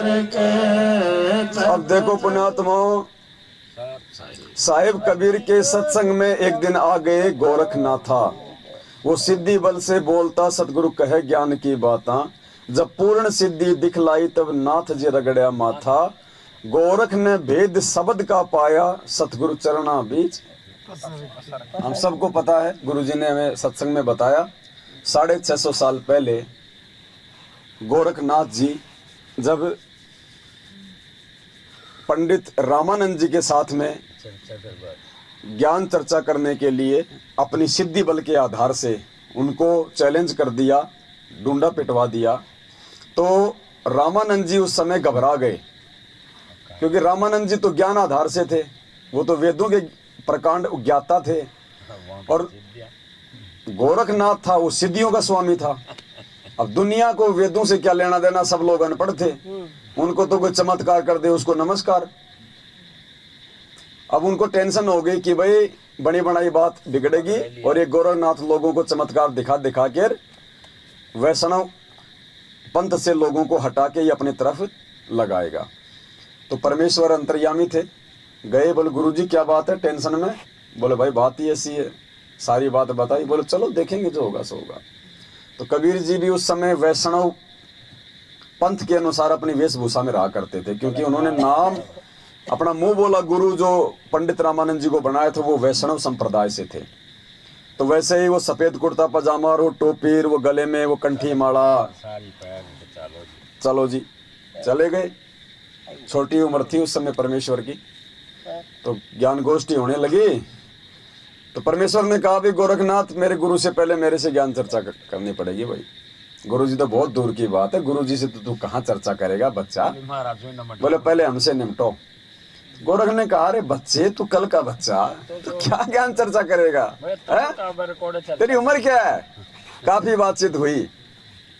करके। अब देखो पुण्यात्मा, साहिब कबीर के सत्संग में एक दिन आ गए गोरखनाथा। वो सिद्धि बल से बोलता सतगुरु कहे ज्ञान की बाता। जब पूर्ण सिद्धि दिखलाई तब नाथ जी रगड़या माथा। गोरख ने भेद शब्द का पाया सतगुरु चरणा बीच। हम सबको पता है, गुरुजी ने हमें सत्संग में बताया 650 साल पहले गोरखनाथ जी जब पंडित रामानंद जी के साथ में ज्ञान चर्चा करने के लिए अपनी सिद्धि बल के आधार से उनको चैलेंज कर दिया, डूंडा पिटवा दिया, तो रामानंद जी उस समय घबरा गए, क्योंकि रामानंद जी तो ज्ञान आधार से थे, वो तो वेदों के प्रकांड ज्ञाता थे, और गोरखनाथ था वो सिद्धियों का स्वामी था। अब दुनिया को वेदों से क्या लेना देना, सब लोग अनपढ़ थे, उनको तो कोई चमत्कार कर दे उसको नमस्कार। अब उनको टेंशन हो गई कि भाई बनी बनाई बात बिगड़ेगी और ये गोरखनाथ लोगों को चमत्कार दिखा दिखा कर वैष्णव पंथ से लोगों को हटा के ये अपनी तरफ लगाएगा। तो परमेश्वर अंतर्यामी थे, गए, बोले गुरुजी क्या बात है टेंशन में? बोले भाई बात ही ऐसी है, सारी बात बताई। बोले चलो देखेंगे जो होगा सो होगा। तो कबीर जी भी उस समय वैष्णव पंथ के अनुसार अपनी वेशभूषा में रहा करते थे, क्योंकि उन्होंने नाम अपना मुंह बोला। गुरु जो पंडित रामानंद जी को बनाए थे वो वैष्णव संप्रदाय से थे, तो वैसे ही वो सफेद कुर्ता पजामा और वो टोपी, वो गले में वो कंठी माला, चलो जी चले गए। छोटी उम्र थी उस समय परमेश्वर की, तो ज्ञान गोष्ठी होने लगी। तो परमेश्वर ने कहा भी गोरखनाथ मेरे गुरु से पहले मेरे से ज्ञान चर्चा करनी पड़ेगी। भाई गुरु जी तो बहुत दूर की बात है, गुरु जी से तो तू कहाँ चर्चा करेगा बच्चा, बोले पहले हमसे निपटो। गोरख ने कहा अरे बच्चे तू कल का बच्चा, तो क्या ज्ञान चर्चा करेगा, तेरी उम्र क्या है? काफी बातचीत हुई।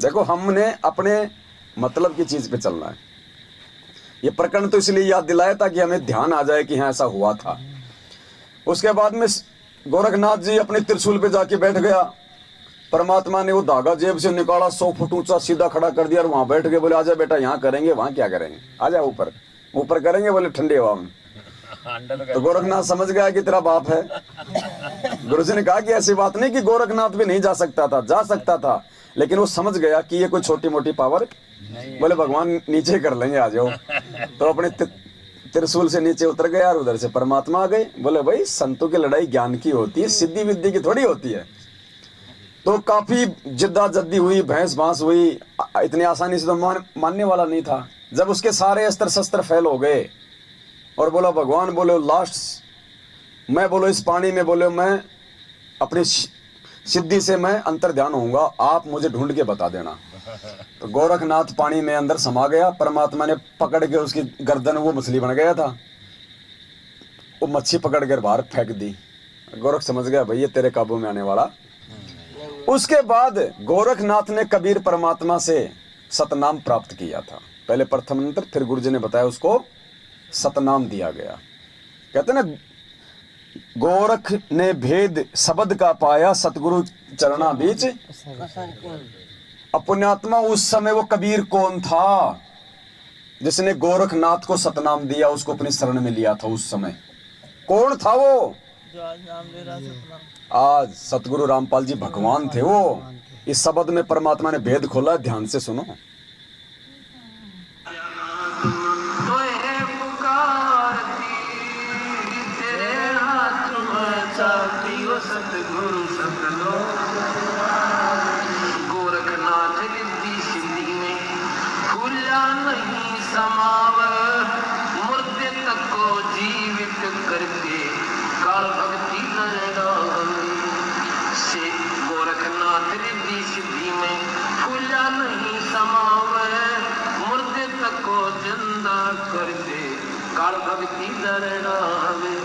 देखो हमने अपने मतलब की चीज पे चलना है। ये प्रकरण तो इसलिए याद दिलाया ताकि हमें ध्यान आ जाए कि हाँ ऐसा हुआ था। उसके बाद में गोरखनाथ जी अपने त्रिशूल पे जाके बैठ गया। परमात्मा ने वो धागा जेब से निकाला, 100 फुट ऊंचा सीधा खड़ा कर दिया और वहां बैठ गए। बोले आजा बेटा यहाँ करेंगे, वहां क्या करेंगे, आजा ऊपर ऊपर करेंगे। बोले ठंडी हवा में। तो गोरखनाथ समझ गया कि तेरा बाप है। गुरुजी ने कहा कि ऐसी बात नहीं कि गोरखनाथ भी नहीं जा सकता था, जा सकता था, लेकिन वो समझ गया कि ये कोई छोटी मोटी पावर। बोले भगवान नीचे कर लेंगे, आ जाओ। तो अपने त्रिशूल से नीचे उतर गया और उधर से परमात्मा आ गए। बोले भाई संतों की लड़ाई ज्ञान की होती है, सिद्धि विद्धि की थोड़ी होती है। तो काफी जिद्दाजद्दी हुई, भैंस भांस हुई, इतनी आसानी से तो मानने वाला नहीं था। जब उसके सारे अस्त्र शस्त्र फेल हो गए और बोला भगवान, बोले लास्ट मैं, बोलो इस पानी में, बोले मैं अपनी सिद्धि से मैं अंतर ध्यान होऊंगा, आप मुझे ढूंढ के बता देना। तो गोरखनाथ पानी में अंदर समा गया। परमात्मा ने पकड़ के उसकी गर्दन, वो मछली बन गया था, वो मच्छी पकड़ कर बाहर फेंक दी। गोरख समझ गया भाई ये तेरे काबू में आने वाला। उसके बाद गोरखनाथ ने कबीर परमात्मा से सतनाम प्राप्त किया था। पहले प्रथम मंत्र, फिर गुरुजी ने बताया उसको सतनाम दिया गया। कहते ना गोरख ने भेद शब्द का पाया सतगुरु चरणा बीच। पुण्यात्मा उस समय वो कबीर कौन था जिसने गोरखनाथ को सतनाम दिया, उसको अपनी शरण में लिया था? उस समय कौन था वो? आज सतगुरु रामपाल जी भगवान थे वो। इस शब्द में परमात्मा ने भेद खोला, ध्यान से सुनो। गोरखनाथ रिद्धि सिद्धि में भूला नहीं समाव, मुर्दे तक को जीवित करके काल भक्ति से। गोरखनाथ रिद्धि सिद्धि में भूला नहीं समाव, मुर्दे तक को जिंदा करके काल भक्ति दरड़ावे।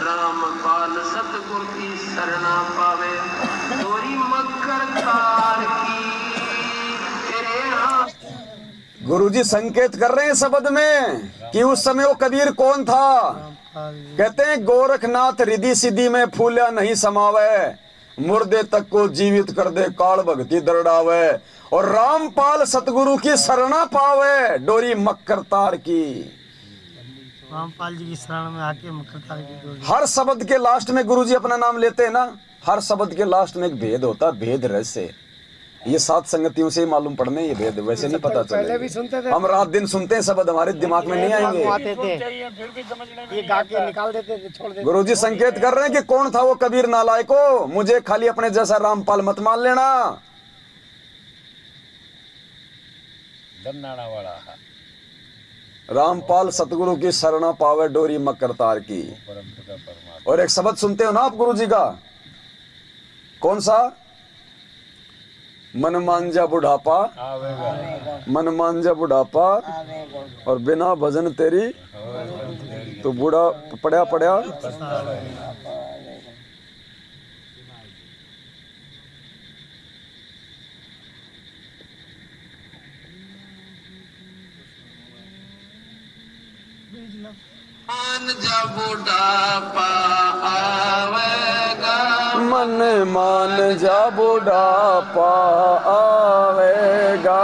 रामपाल सतगुरु की शरणा पावे, तोरी मकर कार की तेरे हाथ। गुरुजी संकेत कर रहे हैं शब्द में कि उस समय वो कबीर कौन था। कहते हैं गोरखनाथ रिद्धि सिद्धि में फूला नहीं समावे, मुर्दे तक को जीवित कर दे काल भक्ति दरड़ावे, और रामपाल सतगुरु की शरणा पावे डोरी मक्कर तार की। रामपाल जी की शरण में आके मक्कर तार की डोरी। हर शब्द के लास्ट में गुरुजी अपना नाम लेते हैं ना, हर शब्द के लास्ट में एक भेद होता है, भेद रहस्य। ये सात संगतियों से ही मालूम पड़ने ये भेद, वैसे नहीं पता चले। पहले भी सुनते थे, हम रात दिन सुनते हैं, शब्द हमारे दिमाग में नहीं आएंगे। ये गा के निकाल देते थे, छोड़ देते। गुरुजी संकेत कर रहे हैं कि कौन था वो कबीर नालायको, मुझे खाली अपने जैसा रामपाल मत मान लेना। दन्नाड़ा वाला रामपाल सतगुरु की शरणा पावे डोरी मक्कर तार की। और एक शब्द सुनते हो ना आप गुरुजी का, कौन सा? मन मांझा बुढ़ापा, मन मांझा बुढ़ापा और बिना भजन तेरी तो बूढ़ा पड़ा पड़ा। मान जा बुढ़ापा आवेगा, मन मान जा बुढ़ापा आवेगा,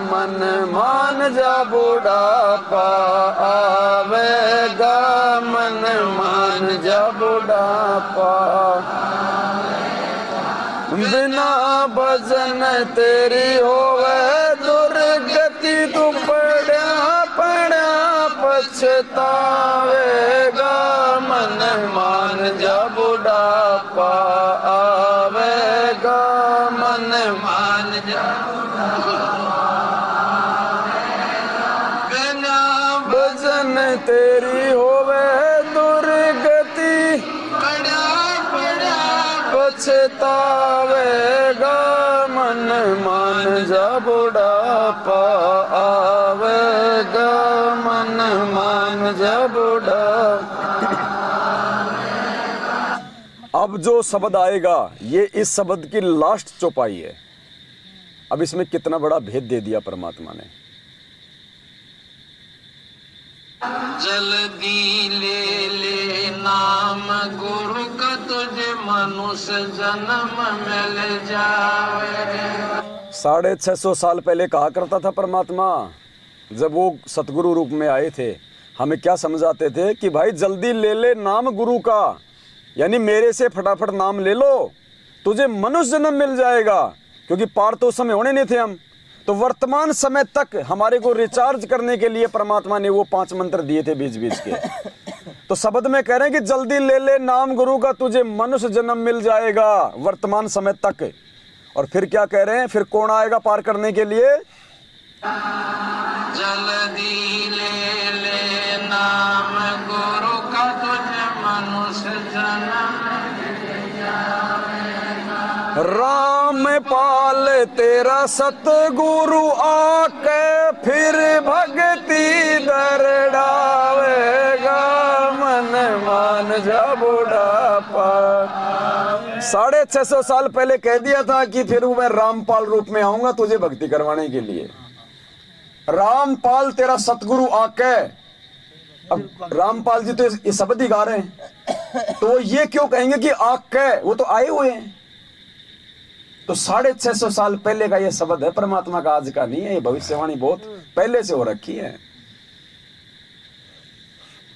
मन मान जा बुढ़ापा आवेगा, मन मान जा बुढ़ापा। बिना भजन तेरी होवे दुर्गति, तू पड़ा पड़ा पछतावेगा, मन मान जा बुढ़ापा आवेगा, मन मान जा बिना भजन तेरी होवे दुर्गति, पड़ा पड़ा पछतावेगा, मन मान जा बुढ़ापा आवेगा, मन मान जा बुढ़ापा। अब जो शब्द आएगा ये इस शब्द की लास्ट चौपाई है। अब इसमें कितना बड़ा भेद दे दिया परमात्मा ने। जल्दी ले ले नाम गुरु का, तुझे मनुष्य जन्म मिल जावे। 650 साल पहले कहा करता था परमात्मा, जब वो सतगुरु रूप में आए थे, हमें क्या समझाते थे कि भाई जल्दी ले ले नाम गुरु का, यानी मेरे से फटाफट नाम ले लो, तुझे मनुष्य जन्म मिल जाएगा। क्योंकि पार तो उस समय होने नहीं थे हम, तो वर्तमान समय तक हमारे को रिचार्ज करने के लिए परमात्मा ने वो 5 मंत्र दिए थे बीच बीच के। तो शब्द में कह रहे हैं कि जल्दी ले ले नाम गुरु का, तुझे मनुष्य जन्म मिल जाएगा वर्तमान समय तक। और फिर क्या कह रहे हैं, फिर कौन आएगा पार करने के लिए? जल्दी ले ले नाम गुरु का, तुझे मनुष्य जन्म मिल जावेगा। राम पाल तेरा सतगुरु आके फिर भक्ति दरड़ावेगा, मन मान जा बुढ़ापा। 650 साल पहले कह दिया था कि फिर मैं रामपाल रूप में आऊंगा तुझे भक्ति करवाने के लिए। रामपाल तेरा सतगुरु आके, अब रामपाल जी तो ये शब्द ही गा रहे हैं, तो ये क्यों कहेंगे कि आके, वो तो आए हुए हैं। तो 650 साल पहले का ये शब्द है परमात्मा का, आज का नहीं है। ये भविष्यवाणी बहुत पहले से हो रखी है।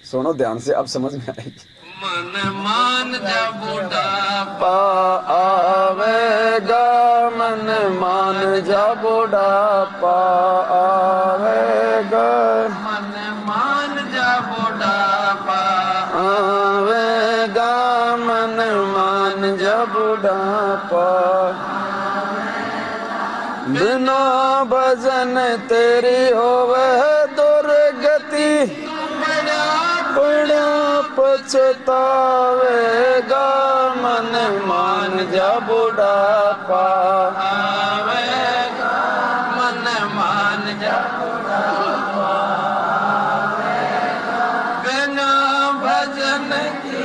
सुनो ध्यान से, अब समझ में आएगी। मन मान जा बुढ़ापा आवेगा, मन मान जा बुढ़ापा आवेगा, मन मान जा बुढ़ापा आवेगा, मन मान जा बुढ़ापा। बिना भजन तेरी होवे दुर्गति, बड़ा पछतावेगा, मन मान जा बुढ़ापा आवेगा, मन मान जा बुढ़ापा आवेगा। बिना भजन की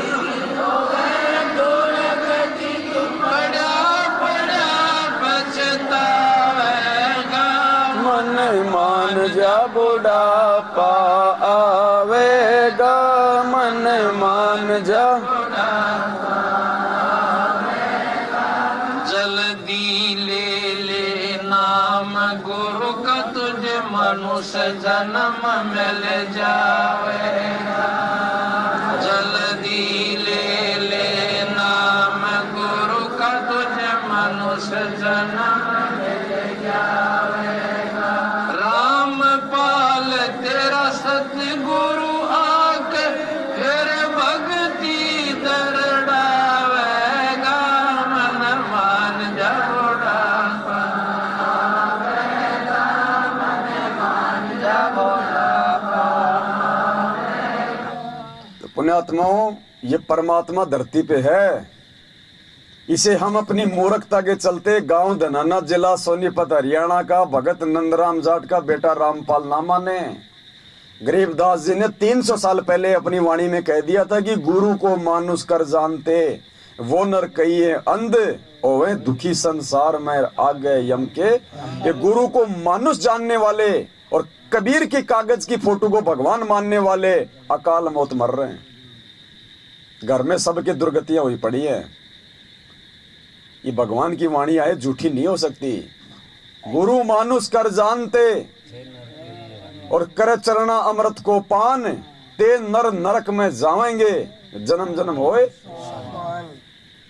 होवे दुर्गति, बड़ा बड़ा पछतावेगा, मन मान जा बुढ़ापा आवेगा, मन मान जा। जन्म मिल जावेगा। जल्दी ले ले नाम गुरु का, तुझे मनुष्य जन्म मिल जावेगा। रामपाल तेरा सतगुरु आके फिर भक्ति दरड़ावेगा। मन मान जा बुढ़ापा आवेगा, मन मान जा बुढ़ापा। तो पुण्यात्माओं, ये परमात्मा धरती पे है। इसे हम अपनी मूर्खता के चलते गांव धनाना, जिला सोनीपत, हरियाणा का भगत नंदराम जाट का बेटा रामपाल ना माने। गरीबदास जी ने 300 साल पहले अपनी वाणी में कह दिया था कि गुरु को मानुष कर जानते, वो नर कहिए अंध, ओवे दुखी संसार में आ गए यम के। ये गुरु को मानुष जानने वाले और कबीर की कागज की फोटो को भगवान मानने वाले अकाल मौत मर रहे हैं। घर में सबकी दुर्गतियां हुई पड़ी है। ये भगवान की वाणी आए झूठी नहीं हो सकती। गुरु मानुष कर जानते और कर चरना अमृत को पान, ते नर नरक में जावेंगे जन्म जन्म होए।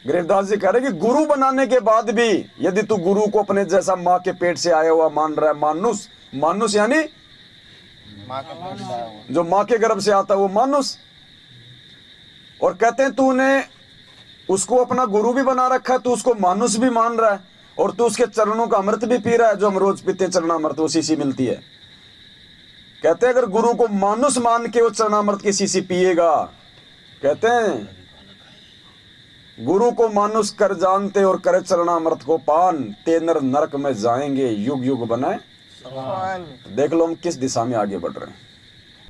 गरीबदास जी कह रहे कि गुरु बनाने के बाद भी यदि तू गुरु को अपने जैसा माँ के पेट से आया हुआ मान रहा है, मानुष, मानुष यानी जो माँ के गर्भ से आता है वो मानुष, और कहते हैं तूने उसको अपना गुरु भी बना रखा है, तू उसको मानुष भी मान रहा है, और तू उसके चरणों का अमृत भी पी रहा है, जो हम रोज पीते हैं चरणामृत, वो शीशी मिलती है। कहते हैं अगर गुरु को मानुष मान के वो चरणामृत की शीशी पिएगा, कहते हैं गुरु को मानुष कर जानते और करे चरणामृत को पान, ते नर नरक में जाएंगे युग युग बनाए। देख लो हम किस दिशा में आगे बढ़ रहे हैं।